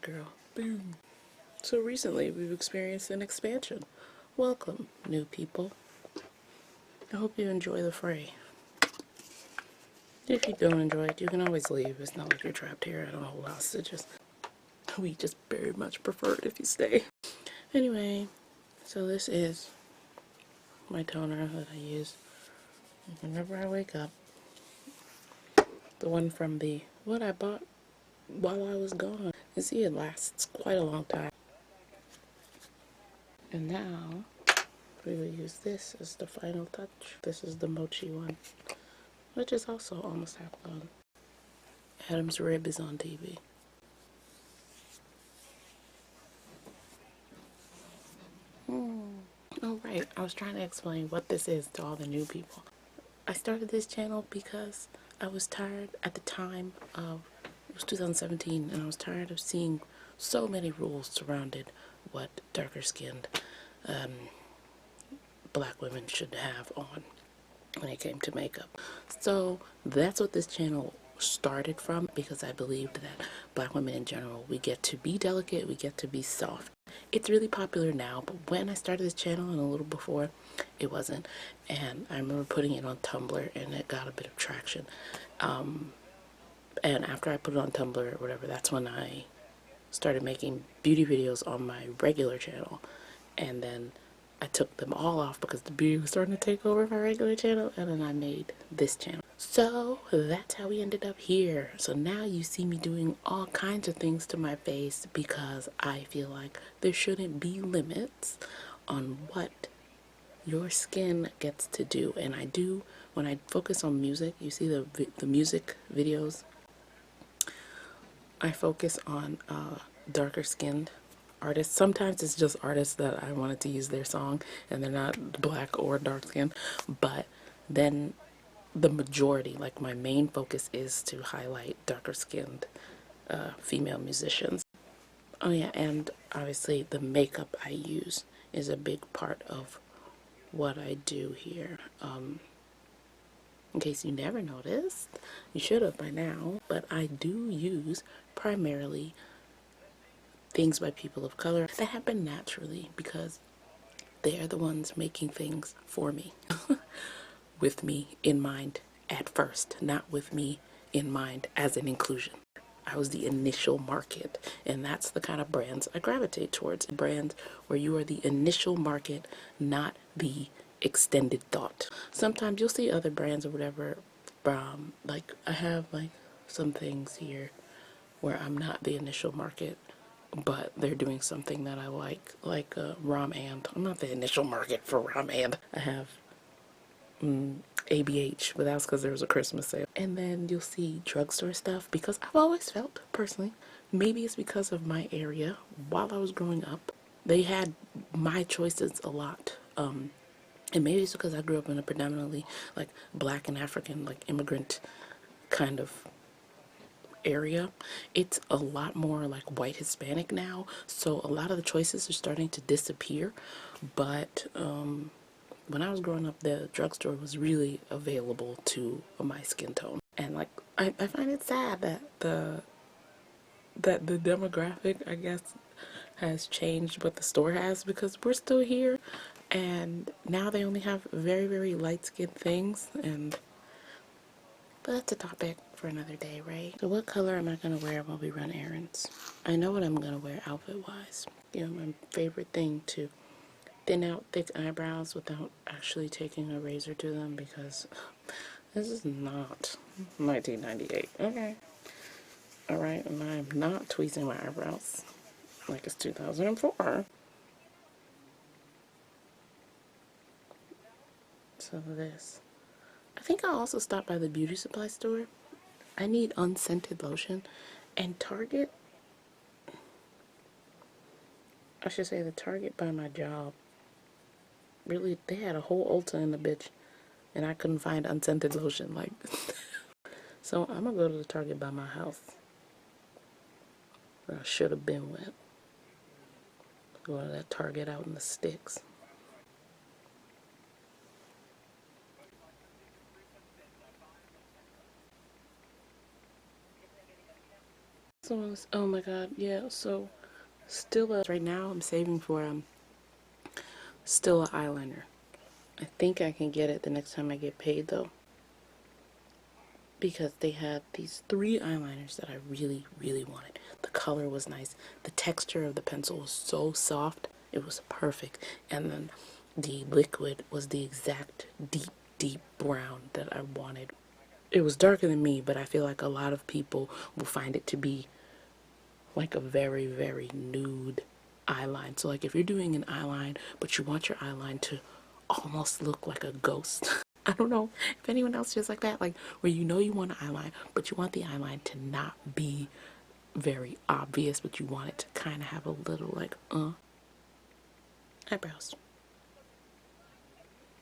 girl. Boom. So recently we've experienced an expansion. Welcome, new people. I hope you enjoy the fray. If you don't enjoy it, you can always leave. It's not like you're trapped here. I don't hold hostages. We just very much prefer it if you stay. Anyway, so this is my toner that I use whenever I wake up. The one from what I bought while I was gone. You see, it lasts quite a long time. And now we will use this as the final touch. This is the Mochi one, which is also almost half gone. Adam's rib is on TV. Oh right, I was trying to explain what this is to all the new people. I started this channel because I was tired at the time of, it was 2017, and I was tired of seeing so many rules surrounded what darker skinned black women should have on when it came to makeup. So that's what this channel started from, because I believed that black women in general, we get to be delicate, we get to be soft. It's really popular now, but when I started this channel and a little before, it wasn't. And I remember putting it on Tumblr and it got a bit of traction. And after I put it on Tumblr or whatever, that's when I started making beauty videos on my regular channel. And then I took them all off because the beauty was starting to take over my regular channel, and then I made this channel. So that's how we ended up here. So now you see me doing all kinds of things to my face because I feel like there shouldn't be limits on what your skin gets to do. And I do, when I focus on music, you see the music videos, I focus on darker skinned artists. Sometimes it's just artists that I wanted to use their song and they're not black or dark skinned, but then the majority, like my main focus, is to highlight darker skinned female musicians. Oh yeah, and obviously the makeup I use is a big part of what I do here. In case you never noticed, you should have by now, but I do use primarily things by people of color that happen naturally because they are the ones making things for me. With me in mind at first, not with me in mind as an inclusion. I was the initial market, and that's the kind of brands I gravitate towards. Brands where you are the initial market, not the extended thought. Sometimes you'll see other brands or whatever, like I have like some things here where I'm not the initial market, but they're doing something that I like Rom and. I'm not the initial market for Rom and. I have ABH, but that's because there was a Christmas sale. And then you'll see drugstore stuff because I've always felt, personally, maybe it's because of my area, while I was growing up, they had my choices a lot. And maybe it's because I grew up in a predominantly like black and African, like immigrant kind of area. It's a lot more like white Hispanic now, so a lot of the choices are starting to disappear. But when I was growing up, the drugstore was really available to my skin tone, and like I find it sad that the demographic, I guess, has changed, but the store has, because we're still here, and now they only have very, very light-skinned things. But that's a topic for another day, right? So what color am I going to wear while we run errands? I know what I'm going to wear outfit-wise. You know, my favorite thing to thin out thick eyebrows without actually taking a razor to them, because this is not 1998, okay? Alright, and I'm not tweezing my eyebrows like it's 2004. So this. I think I'll also stop by the beauty supply store. I need unscented lotion, and Target, I should say the Target by my job, really, they had a whole Ulta in the bitch, and I couldn't find unscented lotion, like. So I'm gonna go to the Target by my house, where I should have been with. Go to that Target out in the sticks. So, oh my god, yeah, so Stila, right now I'm saving for Stila eyeliner. I think I can get it the next time I get paid though, because they had these 3 eyeliners that I really, really wanted. The color was nice. The texture of the pencil was so soft. It was perfect. And then the liquid was the exact deep, deep brown that I wanted. It was darker than me, but I feel like a lot of people will find it to be like a very, very nude eyeline. So like if you're doing an eyeline, but you want your eyeline to almost look like a ghost. I don't know if anyone else feels like that, like where you know you want an eyeline, but you want the eyeline to not be very obvious, but you want it to kind of have a little like, eyebrows.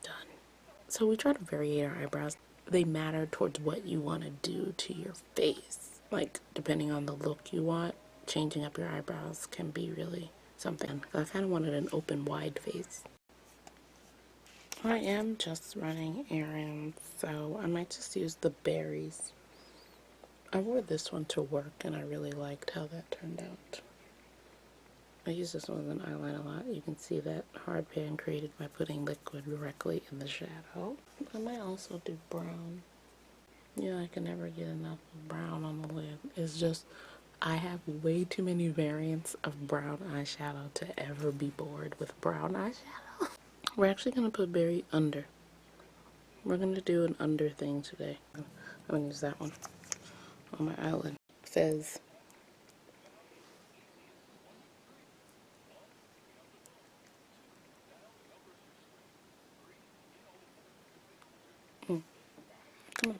Done. So we try to vary our eyebrows. They matter towards what you want to do to your face. Like, depending on the look you want, changing up your eyebrows can be really something. I kind of wanted an open, wide face. I am just running errands, so I might just use the berries. I wore this one to work, and I really liked how that turned out. I use this one as an eyeliner a lot. You can see that hard pan created by putting liquid directly in the shadow. I might also do brown. Yeah, I can never get enough of brown on the lid. It's just, I have way too many variants of brown eyeshadow to ever be bored with brown eyeshadow. We're actually going to put berry under. We're going to do an under thing today. I'm going to use that one on my eyelid. It says, come on.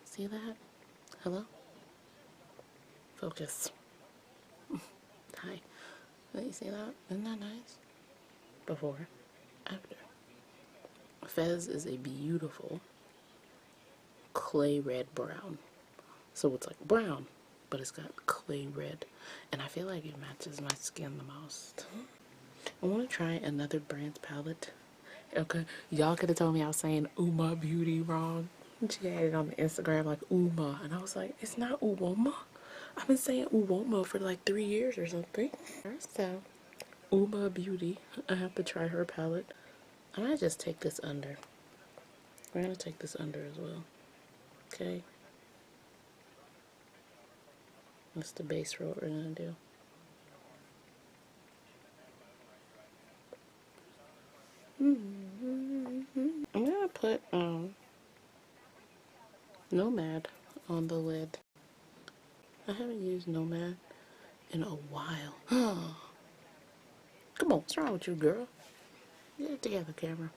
See that? Hello? Focus. Hi. Let you see that? Isn't that nice? Before, after. Fez is a beautiful clay red brown. So it's like brown, but it's got clay red. And I feel like it matches my skin the most. I want to try another brand's palette. Okay, y'all could have told me I was saying Uma Beauty wrong. She had it on the Instagram like Uma, and I was like, it's not Uwoma. I've been saying Uwoma for like 3 years or something. So, Uma Beauty, I have to try her palette. I might just take this under. We're gonna take this under as well. Okay. That's the base for what we're gonna do. I'm gonna put Nomad on the lid. I haven't used Nomad in a while. Come on, what's wrong with you, girl? Get it together, camera.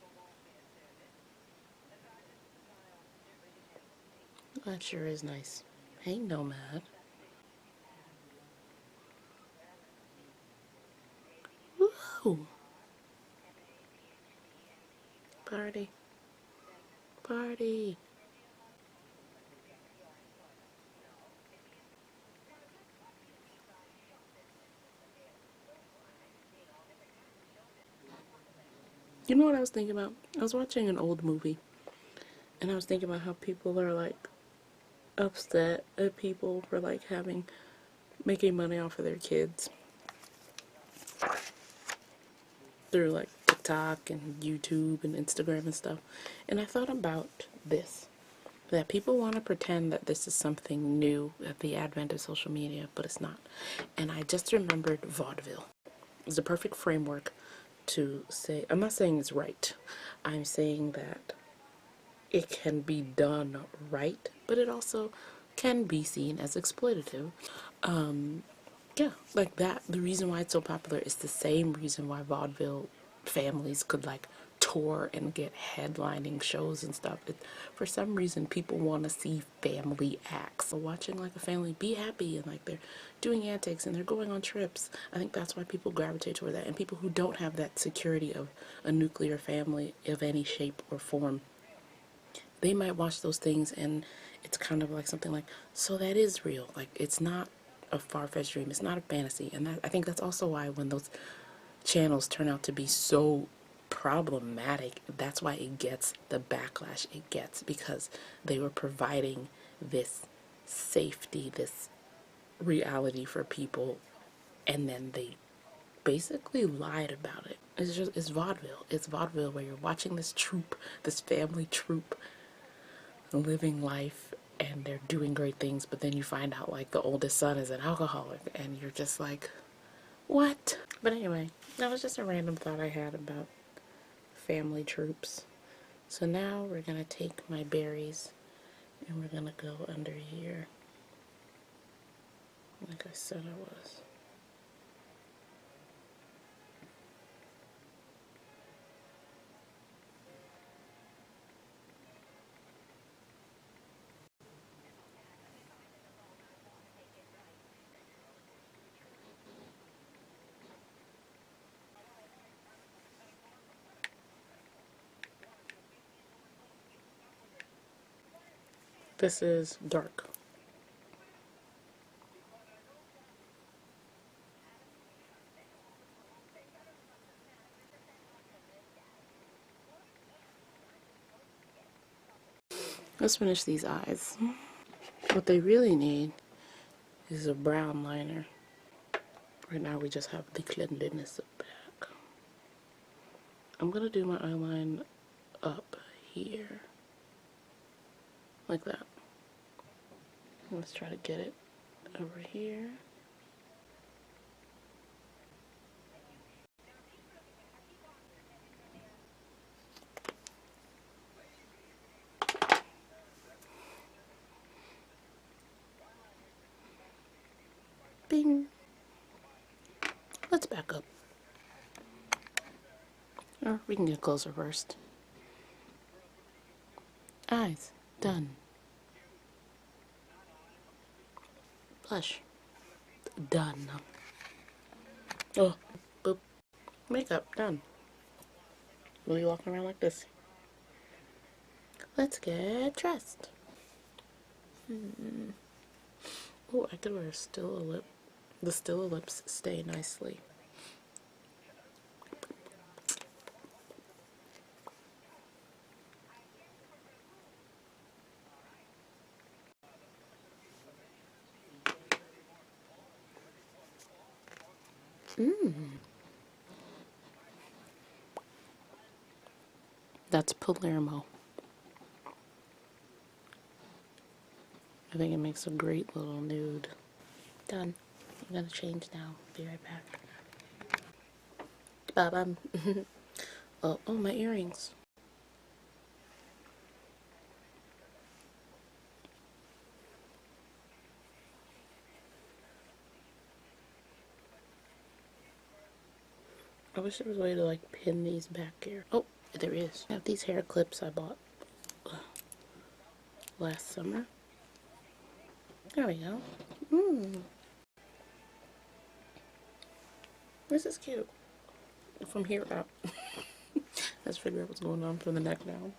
That sure is nice. Hey, Nomad. Woo! Party. Party. You know what I was thinking about? I was watching an old movie, and I was thinking about how people are like upset at people for like making money off of their kids through like TikTok and YouTube and Instagram and stuff. And I thought about this, that people want to pretend that this is something new at the advent of social media, but it's not. And I just remembered vaudeville. It's a perfect framework to say, I'm not saying it's right, I'm saying that it can be done right, but it also can be seen as exploitative. Yeah, like that. The reason why it's so popular is the same reason why vaudeville families could like tour and get headlining shows and stuff. For some reason, people want to see family acts. So watching like a family be happy and like they're doing antics and they're going on trips. I think that's why people gravitate toward that. And people who don't have that security of a nuclear family of any shape or form, they might watch those things and it's kind of like something like, so that is real. Like, it's not a far-fetched dream. It's not a fantasy. And I think that's also why when those channels turn out to be so problematic. That's why it gets the backlash it gets, because they were providing this safety, this reality for people, and then they basically lied about it. It's vaudeville. It's vaudeville where you're watching this troupe, this family troupe, living life, and they're doing great things, but then you find out like the oldest son is an alcoholic, and you're just like, what? But anyway, that was just a random thought I had about family troops. So now we're gonna take my berries and we're gonna go under here, like I said I was. This is dark. Let's finish these eyes. What they really need is a brown liner. Right now we just have the cleanliness of black. I'm gonna do my eyeline up here, like that. Let's try to get it over here. Bing. Let's back up. Or we can get closer first. Eyes, done. Blush, done. Oh, boop. Makeup, done. We'll be walking around like this. Let's get dressed. Oh, I could wear a still lip. The still lips stay nicely. That's Palermo. I think it makes a great little nude. Done. I'm gonna change now. Be right back. Ba-bum. Oh, my earrings. I wish there was a way to like pin these back here. Oh, there is. I have these hair clips I bought last summer. There we go. This is cute. From here up. Let's figure out what's going on from the neck down.